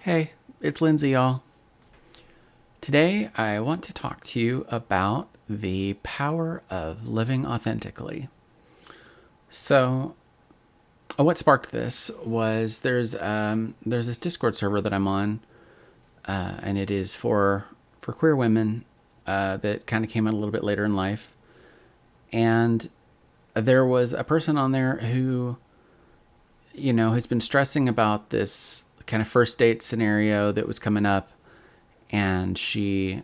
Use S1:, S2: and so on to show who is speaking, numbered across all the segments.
S1: Hey, it's Lindsay, y'all. Today, I want to talk to you about the power of living authentically. So, what sparked this was there's this Discord server that I'm on, and it is for queer women that kind of came in a little bit later in life, and there was a person on there who, has been stressing about this kind of first date scenario that was coming up, and she,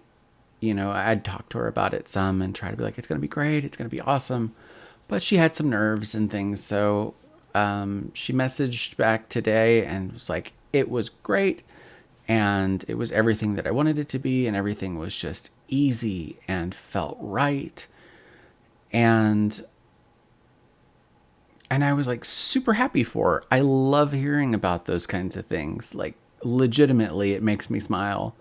S1: I'd talk to her about it some and try to be like, it's going to be great, it's going to be awesome. But she had some nerves and things. So she messaged back today and was like, it was great. And it was everything that I wanted it to be. And everything was just easy and felt right. And and I was like super happy for her. I love hearing about those kinds of things. Like legitimately, it makes me smile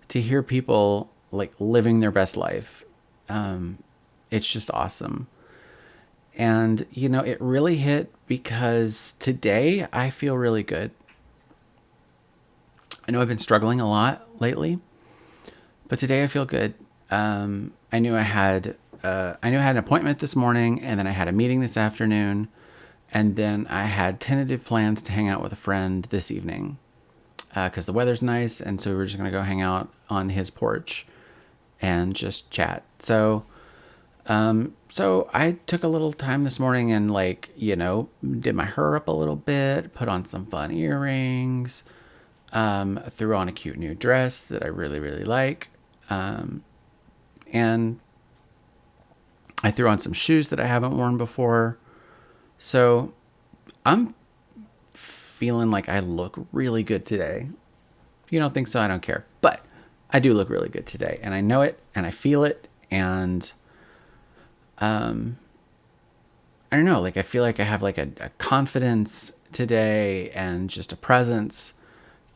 S1: to hear people like living their best life. It's just awesome. And, it really hit because today I feel really good. I know I've been struggling a lot lately, but today I feel good. I knew I had an appointment this morning, and then I had a meeting this afternoon, and then I had tentative plans to hang out with a friend this evening because the weather's nice, and so we were just gonna go hang out on his porch and just chat. So I took a little time this morning and did my hair up a little bit, put on some fun earrings, threw on a cute new dress that I really, really like. And I threw on some shoes that I haven't worn before. So I'm feeling like I look really good today. If you don't think so, I don't care. But I do look really good today, and I know it, and I feel it, and I don't know, like I feel like I have like a confidence today and just a presence.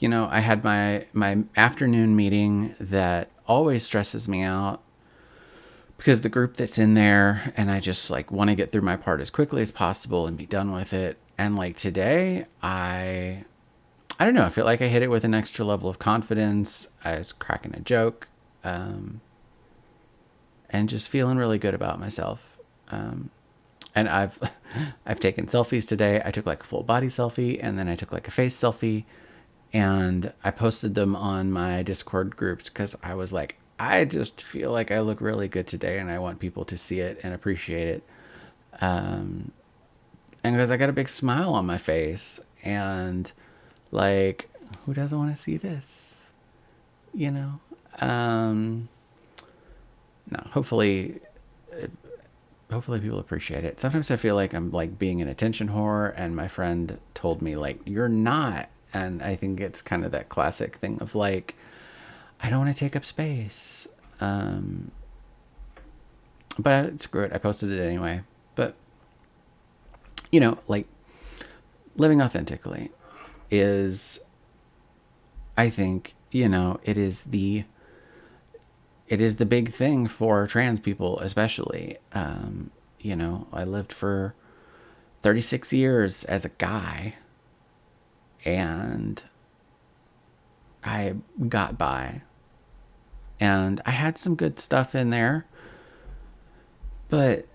S1: I had my afternoon meeting that always stresses me out because the group that's in there, and I just like want to get through my part as quickly as possible and be done with it. And like today, I don't know, I feel like I hit it with an extra level of confidence. I was cracking a joke, and just feeling really good about myself. And I've taken selfies today. I took like a full body selfie, and then I took like a face selfie, and I posted them on my Discord groups because I was like, I just feel like I look really good today, and I want people to see it and appreciate it. And because I got a big smile on my face, and like, who doesn't want to see this? You know. Um, no, hopefully people appreciate it. Sometimes I feel like I'm like being an attention whore, and my friend told me like, you're not. And I think it's kind of that classic thing of like, I don't want to take up space. But it's great. I posted it anyway. But like living authentically is, I think, it is the big thing for trans people, especially. I lived for 36 years as a guy, and I got by, and I had some good stuff in there, but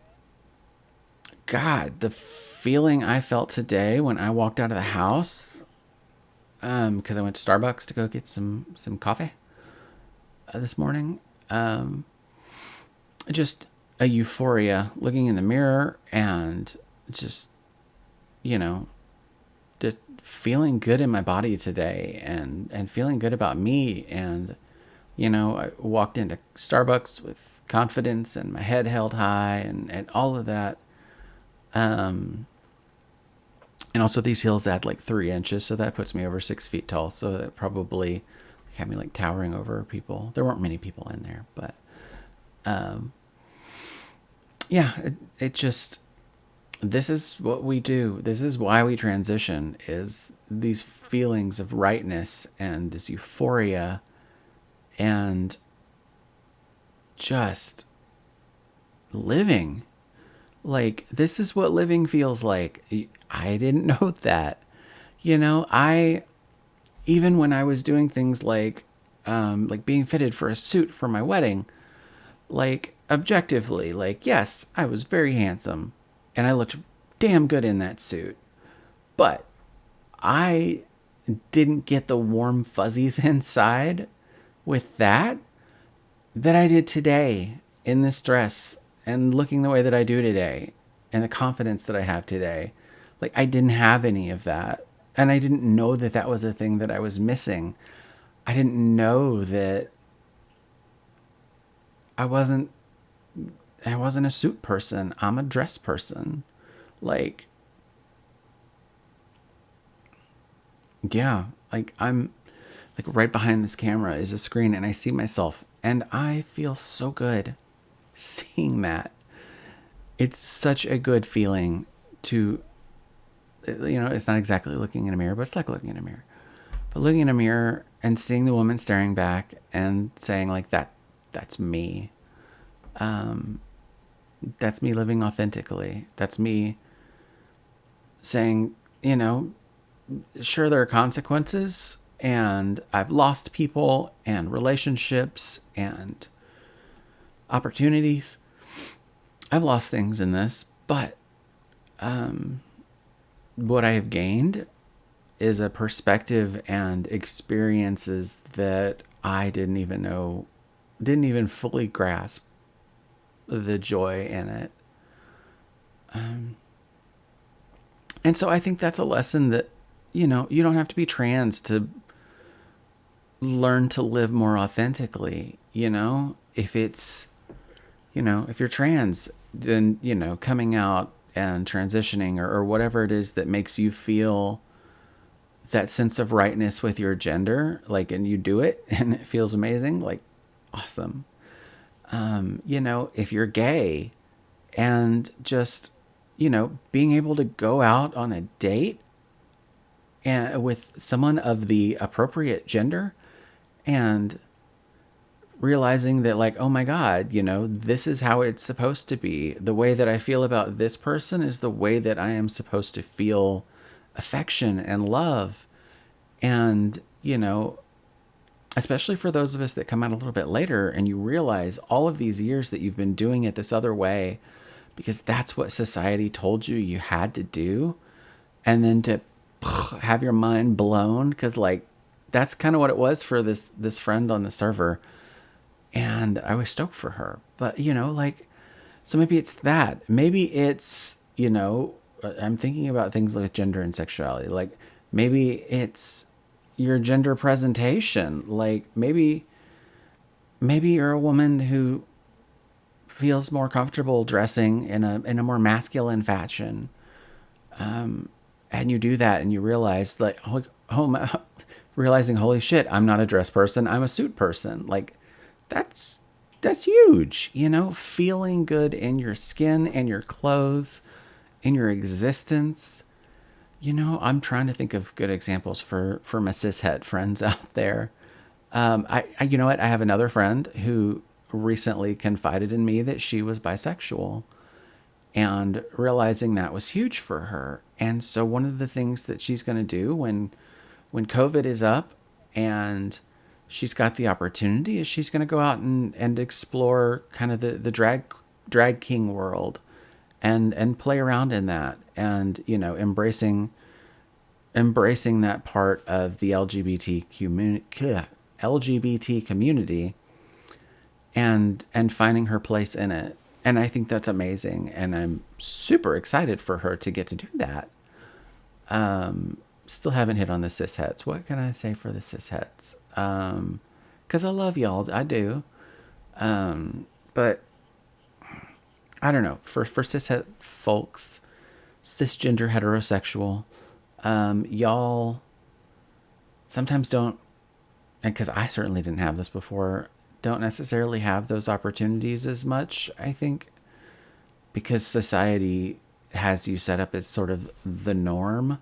S1: God, the feeling I felt today when I walked out of the house, because I went to Starbucks to go get some coffee this morning, just a euphoria, looking in the mirror and just, you know, just feeling good in my body today, and feeling good about me. And, I walked into Starbucks with confidence and my head held high, and all of that. And also these heels add like 3 inches, so that puts me over 6 feet tall. So that probably had me like towering over people. There weren't many people in there, but yeah, it just, this is what we do. This is why we transition, is these feelings of rightness and this euphoria, and just living. Like, this is what living feels like. I didn't know that. I even when I was doing things like being fitted for a suit for my wedding, like objectively, like yes, I was very handsome and I looked damn good in that suit. But I didn't get the warm fuzzies inside with that I did today in this dress and looking the way that I do today and the confidence that I have today. Like I didn't have any of that. And I didn't know that that was a thing that I was missing. I didn't know that I wasn't I wasn't a suit person. I'm a dress person. Like yeah, like I'm like right behind this camera is a screen and I see myself and I feel so good seeing that. It's such a good feeling to, it's not exactly looking in a mirror, but it's like looking in a mirror. But looking in a mirror and seeing the woman staring back and saying like that's me. Um, that's me living authentically. That's me saying, sure there are consequences and I've lost people and relationships and opportunities. I've lost things in this, but what I have gained is a perspective and experiences that I didn't even fully grasp the joy in it. And so I think that's a lesson that, you don't have to be trans to learn to live more authentically. If it's, if you're trans, then, coming out and transitioning or whatever it is that makes you feel that sense of rightness with your gender, like, and you do it and it feels amazing, like, awesome. If you're gay and just, being able to go out on a date and with someone of the appropriate gender and realizing that like, oh my God, this is how it's supposed to be. The way that I feel about this person is the way that I am supposed to feel affection and love. And, especially for those of us that come out a little bit later and you realize all of these years that you've been doing it this other way because that's what society told you had to do. And then to have your mind blown because like that's kind of what it was for this friend on the server. And I was stoked for her. But, so maybe it's that. Maybe it's, I'm thinking about things like gender and sexuality. Like maybe it's your gender presentation. Like maybe you're a woman who feels more comfortable dressing in a more masculine fashion. And you do that and you realize like, realizing, holy shit, I'm not a dress person. I'm a suit person. Like that's huge, feeling good in your skin and your clothes, in your existence. I'm trying to think of good examples for my cishet friends out there. You know what? I have another friend who recently confided in me that she was bisexual and realizing that was huge for her. And so one of the things that she's going to do when COVID is up and she's got the opportunity is she's going to go out and explore kind of the drag king world and play around in that and, embracing that part of the LGBT community and finding her place in it. And I think that's amazing. And I'm super excited for her to get to do that. Still haven't hit on the cishets. What can I say for the cishets? Because I love y'all. I do. But I don't know. For cishet folks, cisgender heterosexual, y'all sometimes don't, and because I certainly didn't have this before, don't necessarily have those opportunities as much, I think, because society has you set up as sort of the norm.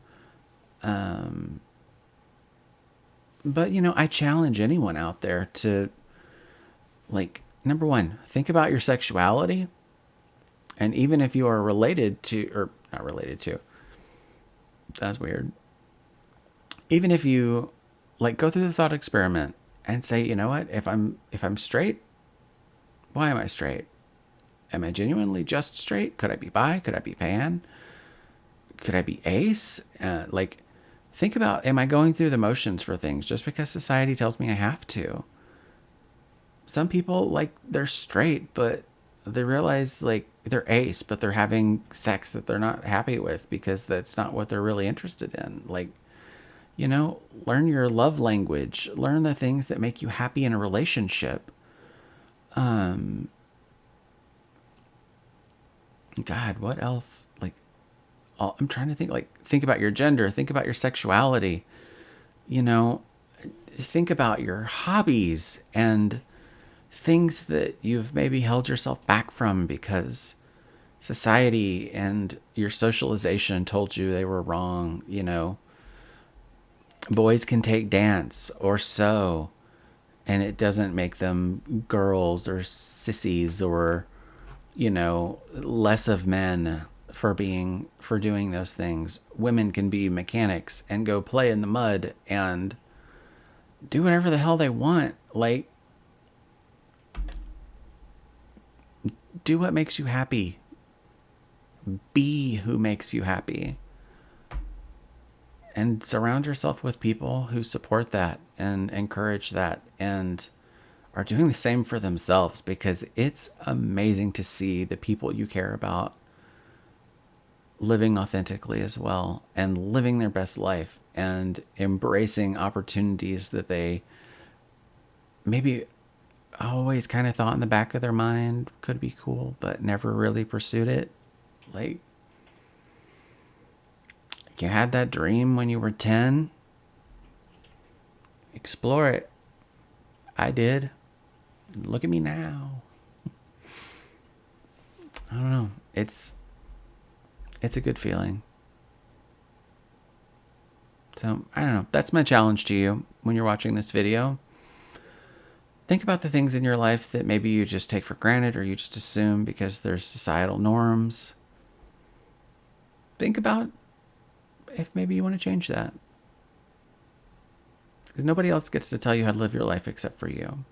S1: But, I challenge anyone out there to, like, number one, think about your sexuality. And even if you are related to, or not related to, that's weird. Even if you like go through the thought experiment and say, you know what, if I'm straight, why am I straight? Am I genuinely just straight? Could I be bi? Could I be pan? Could I be ace? Like, think about, am I going through the motions for things just because society tells me I have to? Some people, like, they're straight, but they realize, like, they're ace, but they're having sex that they're not happy with because that's not what they're really interested in. Like, learn your love language, learn the things that make you happy in a relationship. God, what else? Like, I'm trying to think, like, think about your gender, think about your sexuality, you know, think about your hobbies and things that you've maybe held yourself back from because society and your socialization told you they were wrong. Boys can take dance or sew, and it doesn't make them girls or sissies or, less of men for doing those things. Women can be mechanics and go play in the mud and do whatever the hell they want. Like, do what makes you happy. Be who makes you happy. And surround yourself with people who support that and encourage that and are doing the same for themselves, because it's amazing to see the people you care about living authentically as well and living their best life and embracing opportunities that they maybe always kind of thought in the back of their mind could be cool, but never really pursued it. Like, you had that dream when you were 10, explore it. I did. Look at me now. I don't know. It's a good feeling. So, I don't know. That's my challenge to you when you're watching this video. Think about the things in your life that maybe you just take for granted or you just assume because there's societal norms. Think about if maybe you want to change that. Because nobody else gets to tell you how to live your life except for you.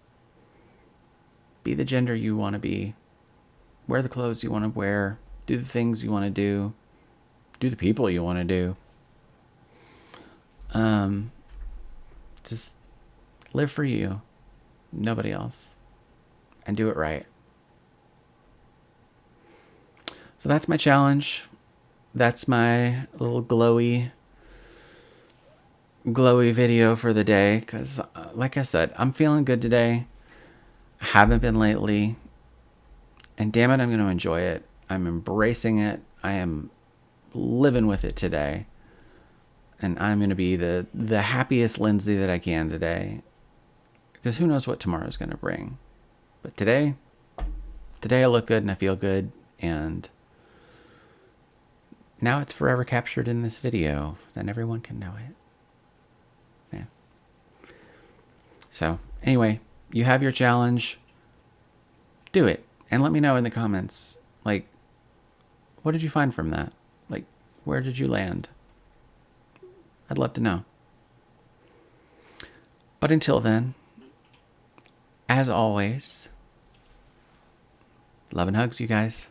S1: Be the gender you want to be. Wear the clothes you want to wear. Do the things you want to do. Do the people you want to do. Just live for you. Nobody else. And do it right. So that's my challenge. That's my little glowy video for the day. Because, like I said, I'm feeling good today. I haven't been lately. And damn it, I'm going to enjoy it. I'm embracing it. I am living with it today. And I'm going to be the happiest Lindsay that I can today. Because who knows what tomorrow's going to bring. But today I look good and I feel good. And now it's forever captured in this video. Then everyone can know it. Yeah. So, anyway, you have your challenge. Do it. And let me know in the comments, like, what did you find from that? Like, where did you land? I'd love to know. But until then, as always, love and hugs, you guys.